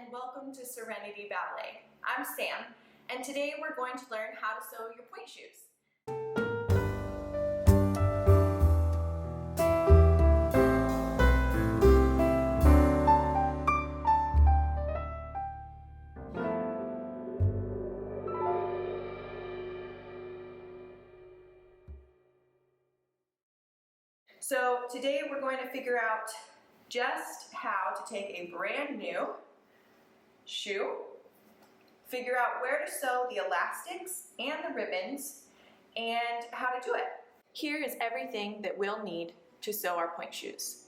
and welcome to Serenity Ballet. I'm Sam, and today we're going to learn how to sew your pointe shoes. So today we're going to figure out just how to take a brand new shoe, figure out where to sew the elastics and the ribbons, and how to do it. Here is everything that we'll need to sew our pointe shoes.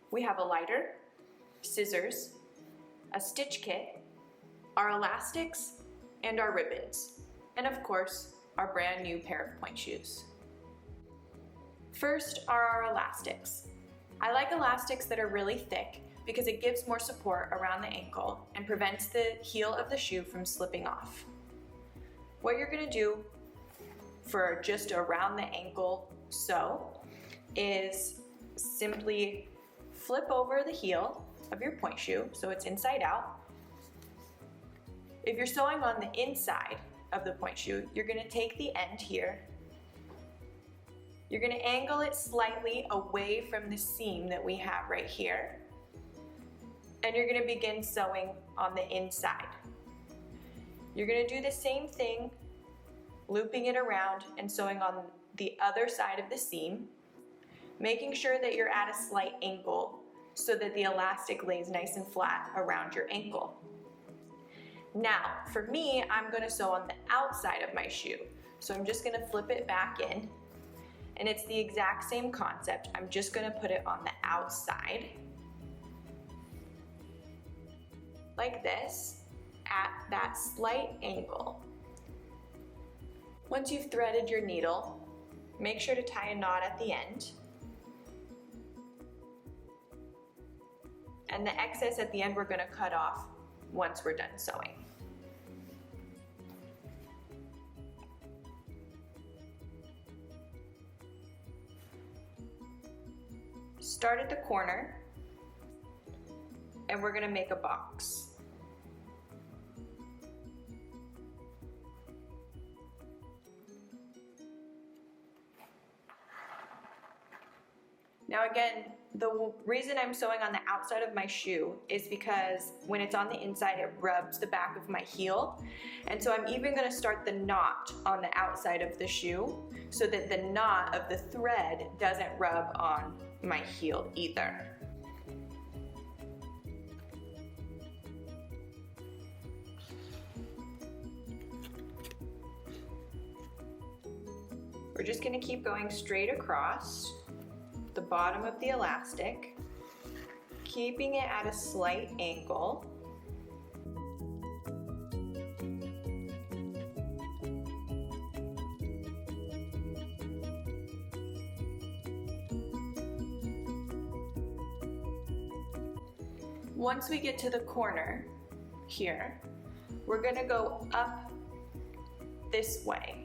We have a lighter, scissors, a stitch kit, our elastics, and our ribbons, and of course, our brand new pair of pointe shoes. First are our elastics. I like elastics that are really thick because it gives more support around the ankle and prevents the heel of the shoe from slipping off. What you're going to do for just around the ankle sew is simply flip over the heel of your pointe shoe so it's inside out. If you're sewing on the inside of the pointe shoe, you're going to take the end here. You're going to angle it slightly away from the seam that we have right here. And you're going to begin sewing on the inside. You're going to do the same thing, looping it around and sewing on the other side of the seam, making sure that you're at a slight angle so that the elastic lays nice and flat around your ankle. Now, for me, I'm going to sew on the outside of my shoe. So I'm just going to flip it back in. And it's the exact same concept. I'm just going to put it on the outside, like this, at that slight angle. Once you've threaded your needle, make sure to tie a knot at the end. And the excess at the end we're going to cut off once we're done sewing. Start at the corner, and we're going to make a box. Now again, the reason I'm sewing on the outside of my shoe is because when it's on the inside, it rubs the back of my heel. And so I'm even going to start the knot on the outside of the shoe so that the knot of the thread doesn't rub on my heel either. We're just going to keep going straight across the bottom of the elastic, keeping it at a slight angle. Once we get to the corner here, we're going to go up this way.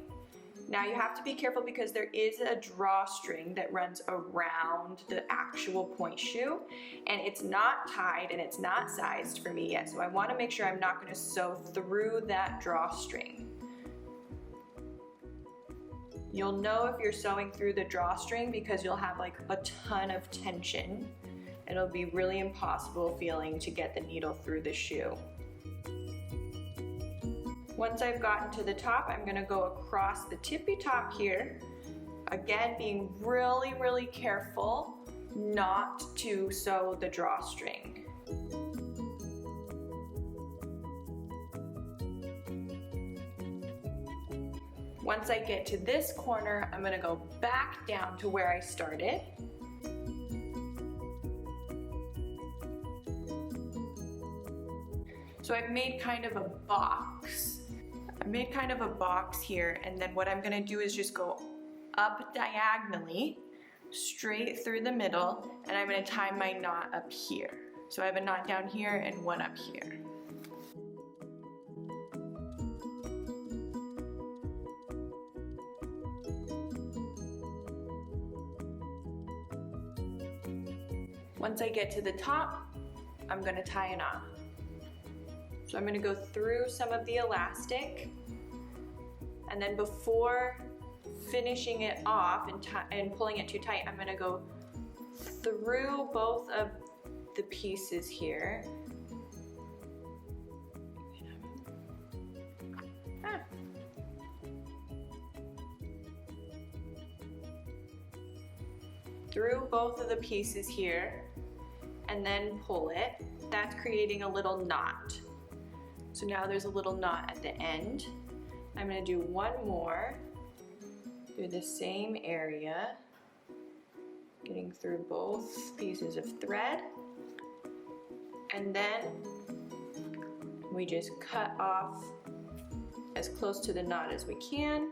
Now you have to be careful because there is a drawstring that runs around the actual pointe shoe, and it's not tied and it's not sized for me yet, so I want to make sure I'm not going to sew through that drawstring. You'll know if you're sewing through the drawstring because you'll have like a ton of tension. It'll be really impossible feeling to get the needle through the shoe. Once I've gotten to the top, I'm going to go across the tippy top here. Again, being really, really careful not to sew the drawstring. Once I get to this corner, I'm going to go back down to where I started. So I've made kind of a box. I made kind of a box here, and then what I'm going to do is just go up diagonally, straight through the middle, and I'm going to tie my knot up here. So I have a knot down here and one up here. Once I get to the top, I'm going to tie a knot. So I'm gonna go through some of the elastic, and then before finishing it off and pulling it too tight, I'm gonna go through both of the pieces here. Through both of the pieces here, and then pull it. That's creating a little knot. So now there's a little knot at the end. I'm gonna do one more through the same area, getting through both pieces of thread. And then we just cut off as close to the knot as we can.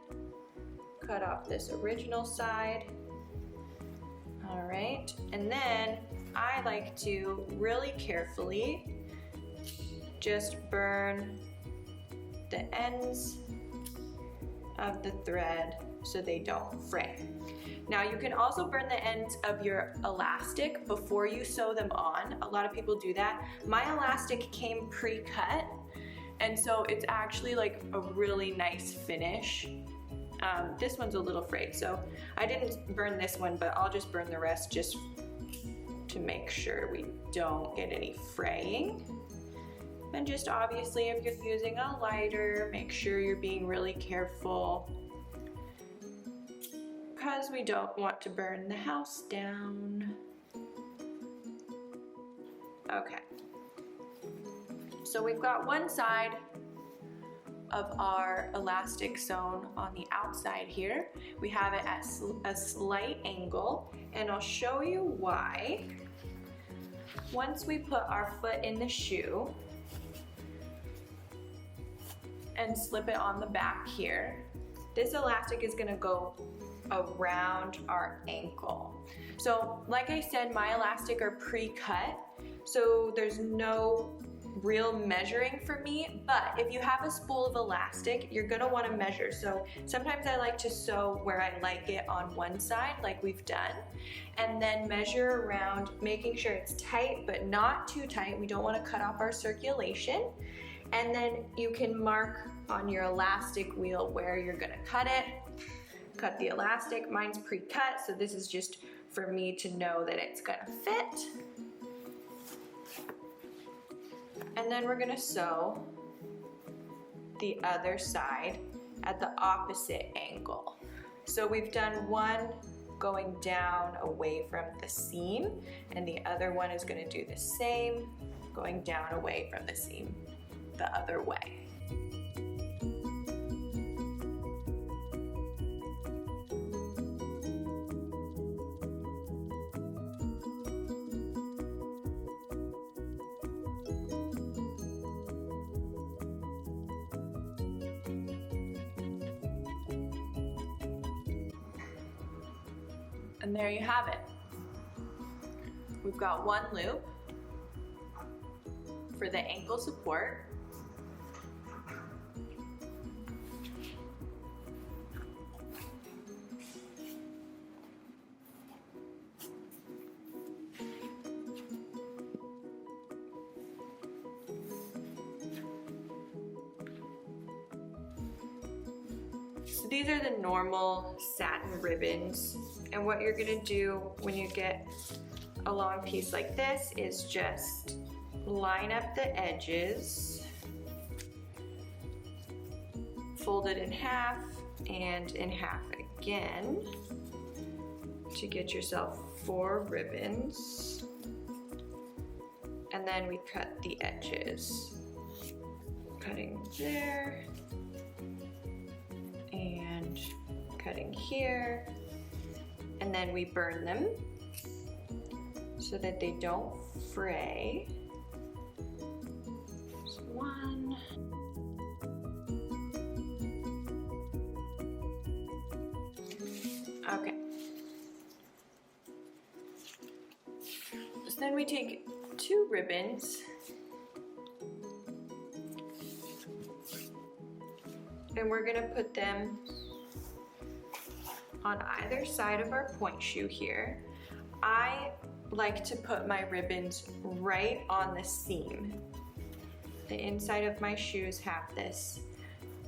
Cut off this original side. All right, and then I like to really carefully just burn the ends of the thread so they don't fray. Now you can also burn the ends of your elastic before you sew them on. A lot of people do that. My elastic came pre-cut, and so it's actually like a really nice finish. This one's a little frayed, so I didn't burn this one, but I'll just burn the rest just to make sure we don't get any fraying. And just obviously, if you're using a lighter, make sure you're being really careful because we don't want to burn the house down. Okay, so we've got one side of our elastic sewn on the outside here. We have it at a slight angle, and I'll show you why. Once we put our foot in the shoe and slip it on the back here, this elastic is gonna go around our ankle. So like I said, my elastic are pre-cut, so there's no real measuring for me, but if you have a spool of elastic, you're gonna wanna measure. So sometimes I like to sew where I like it on one side, like we've done, and then measure around, making sure it's tight, but not too tight. We don't wanna cut off our circulation. And then you can mark on your elastic wheel where you're gonna cut it. Cut the elastic, mine's pre-cut, so this is just for me to know that it's gonna fit. And then we're gonna sew the other side at the opposite angle. So we've done one going down away from the seam, and the other one is gonna do the same, going down away from the seam the other way. And there you have it. We've got one loop for the ankle support. So these are the normal satin ribbons. And what you're gonna do when you get a long piece like this is just line up the edges, fold it in half and in half again to get yourself 4 ribbons. And then we cut the edges. Cutting there and cutting here. And then we burn them so that they don't fray. Just one. Okay. So then we take 2 ribbons and we're gonna put them on either side of our point shoe here. I like to put my ribbons right on the seam. the inside of my shoes have this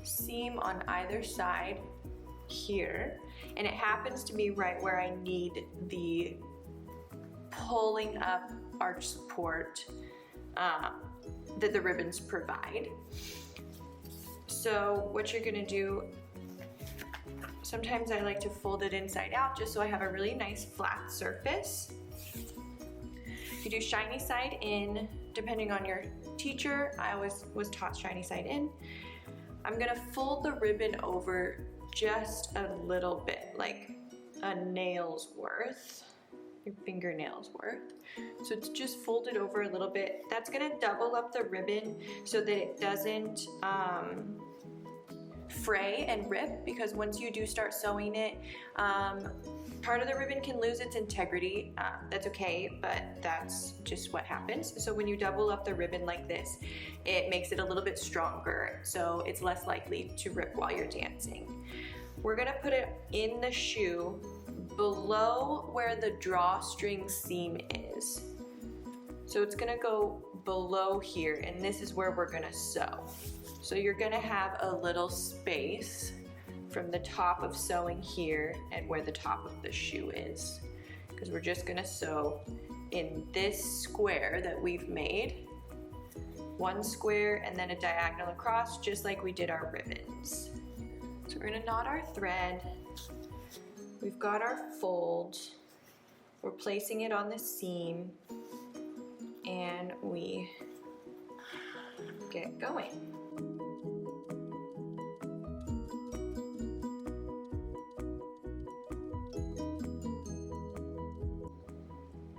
seam on either side here, and it happens to be right where I need the pulling up arch support that the ribbons provide. So what you're gonna do, sometimes I like to fold it inside out just so I have a really nice flat surface. You do shiny side in, depending on your teacher. I always was taught shiny side in. I'm gonna fold the ribbon over just a little bit, like a nail's worth, your fingernail's worth. So it's just folded over a little bit. That's gonna double up the ribbon so that it doesn't fray and rip, because once you do start sewing it, part of the ribbon can lose its integrity. That's okay, but that's just what happens. So when you double up the ribbon like this, it makes it a little bit stronger, so it's less likely to rip while you're dancing. We're gonna put it in the shoe below where the drawstring seam is. So it's gonna go below here, and this is where we're gonna sew. So you're gonna have a little space from the top of sewing here and where the top of the shoe is, because we're just gonna sew in this square that we've made. One square and then a diagonal across, just like we did our ribbons. So we're gonna knot our thread. We've got our fold. We're placing it on the seam, and we get going.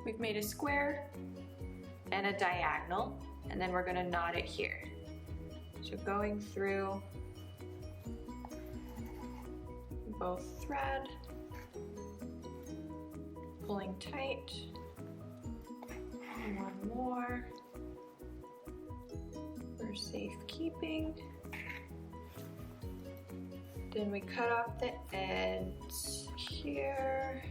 We've made a square and a diagonal, and then we're gonna knot it here. So going through both thread, pulling tight, one more for safekeeping. Then we cut off the ends here,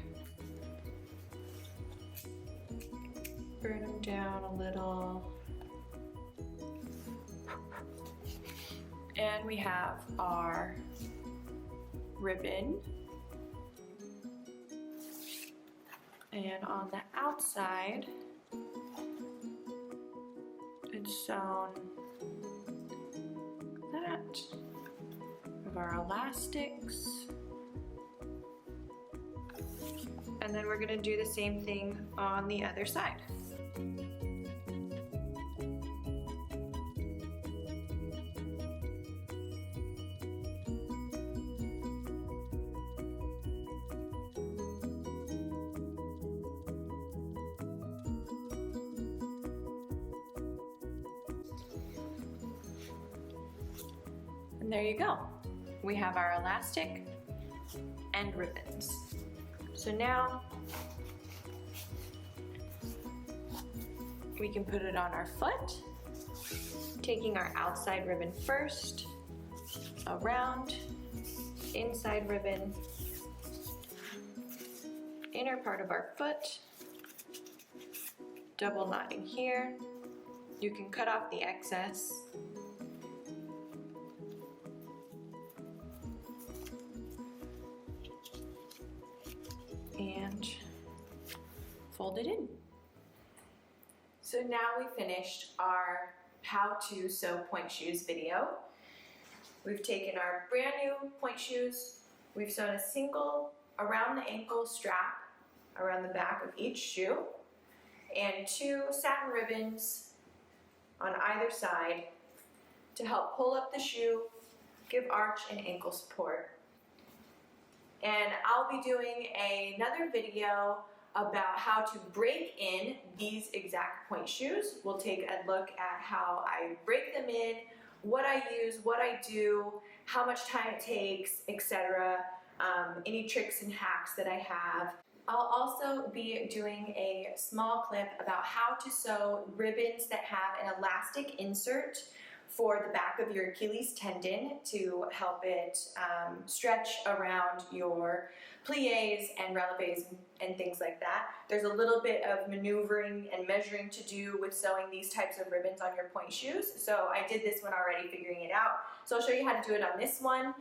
burn them down a little, and we have our ribbon. And on the outside, it's sewn that of our elastics. And then we're gonna do the same thing on the other side. And there you go. We have our elastic and ribbons. So now we can put it on our foot, taking our outside ribbon first, around, inside ribbon, inner part of our foot, double knotting here. You can cut off the excess. And fold it in. So now we finished our how to sew pointe shoes video. We've taken our brand new pointe shoes, we've sewn a single around the ankle strap around the back of each shoe, and 2 satin ribbons on either side to help pull up the shoe, give arch and ankle support. And I'll be doing another video about how to break in these exact pointe shoes. We'll take a look at how I break them in, what I use, what I do, how much time it takes, etc. Any tricks and hacks that I have. I'll also be doing a small clip about how to sew ribbons that have an elastic insert for the back of your Achilles tendon to help it stretch around your plies and releves and things like that. There's a little bit of maneuvering and measuring to do with sewing these types of ribbons on your pointe shoes. So I did this one already, figuring it out. So I'll show you how to do it on this one.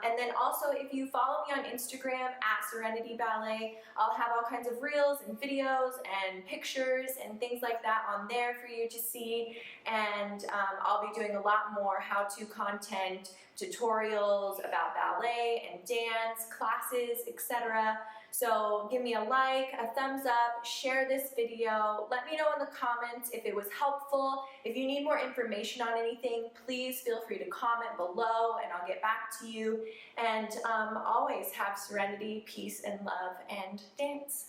And then also, if you follow me on Instagram at Serenity Ballet, I'll have all kinds of reels and videos and pictures and things like that on there for you to see. And I'll be doing a lot more how-to content, tutorials about ballet and dance, classes, etc. So give me a like, a thumbs up, share this video. Let me know in the comments if it was helpful. If you need more information on anything, please feel free to comment below and I'll get back to you. And always have serenity, peace, and love, and dance.